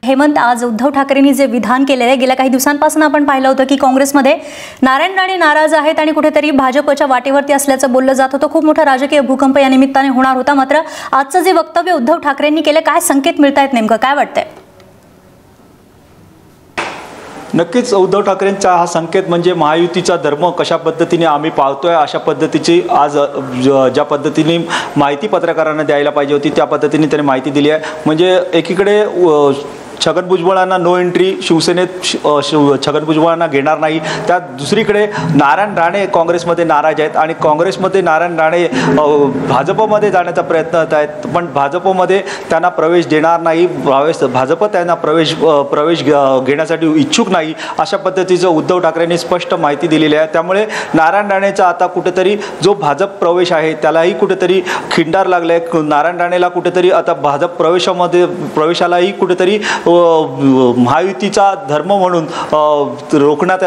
हेमंत, आज उद्धव ठाकरेंनी जे विधान केलेले आहे, गेल्या काही दिवसांपासून आपण पाहिलं होतं की काँग्रेसमध्ये नारायण राणे नाराज आहेत आणि कुठेतरी भाजपच्या वाटेवरती असल्याचं बोललं जात होतं। खूप मोठा राजकीय भूकंप या निमित्ताने होणार होता। मात्र आजचं जे वक्तव्य उद्धव ठाकरेंनी केले, काय संकेत मिळतायत, नेमकं काय वाटतंय? नक्कीच उद्धव ठाकरेंचा हा संकेत म्हणजे महायुतीचा धर्म कशा पद्धतीने आम्ही पाळतोय अशा पद्धतीची आज ज्या पद्धतीने माहिती पत्रकारांना द्यायला पाहिजे होती त्या पद्धतीने त्यांनी माहिती दिली आहे। म्हणजे एकीकडे छगन भुजबळांना नो एंट्री, शिवसेनेत छगन भुजबळांना घेणार नाही, त्यात दुसरीकडे नारायण राणे काँग्रेसमध्ये नाराज आहेत आणि काँग्रेसमध्ये नारायण राणे भाजपमध्ये जाण्याचा प्रयत्न करत आहेत, पण भाजपमध्ये त्यांना प्रवेश देणार नाही, भाजप त्यांना प्रवेश घेण्यासाठी इच्छुक नाही, अशा पद्धतीचं उद्धव ठाकरेंनी स्पष्ट माहिती दिलेली आहे। त्यामुळे नारायण राणेचा आता कुठेतरी जो भाजप प्रवेश आहे त्यालाही कुठेतरी खिंडार लागलाय। नारायण राणेला कुठेतरी आता भाजप प्रवेशालाही कुठेतरी महायुतीचा धर्म म्हणून रोखण्यात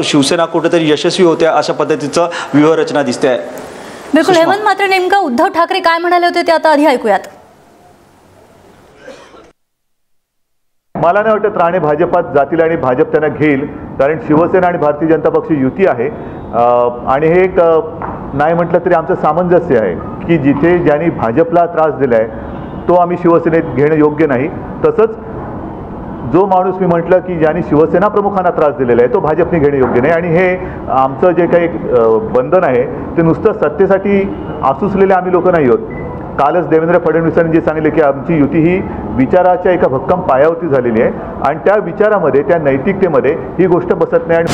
शिवसेना कुठेतरी यशस्वी होते अशा पद्धतीचं व्यूहरचना दिसते आहे। बिलकुल हेमंत, मात्र नेमका उद्धव ठाकरे काय म्हणाले होते ते आता आधी ऐकूयात। मला नाही वाटत राणे भाजपात जातील आणि भाजप त्यांना घेईल, कारण शिवसेना आणि भारतीय जनता पक्ष युती आहे आणि हे एक नाही म्हटलं तरी आमचं सामंजस्य आहे की जिथे ज्यांनी भाजपला त्रास दिलाय तो आम्ही शिवसेनेत घेणं योग्य नाही। तसंच जो माणूस मी म्हटलं की ज्यांनी शिवसेना प्रमुखांना त्रास दिलेला आहे तो भाजपने घेणे योग्य नाही आणि हे आमचं जे काही बंधन आहे ते नुसतं सत्तेसाठी आसुसलेले आम्ही लोक नाही आहोत। कालच देवेंद्र फडणवीसांनी जे सांगितले की आमची युती ही विचाराच्या एका भक्कम पायावरती झालेली आहे आणि त्या विचारामध्ये, त्या नैतिकतेमध्ये ही गोष्ट बसत नाही।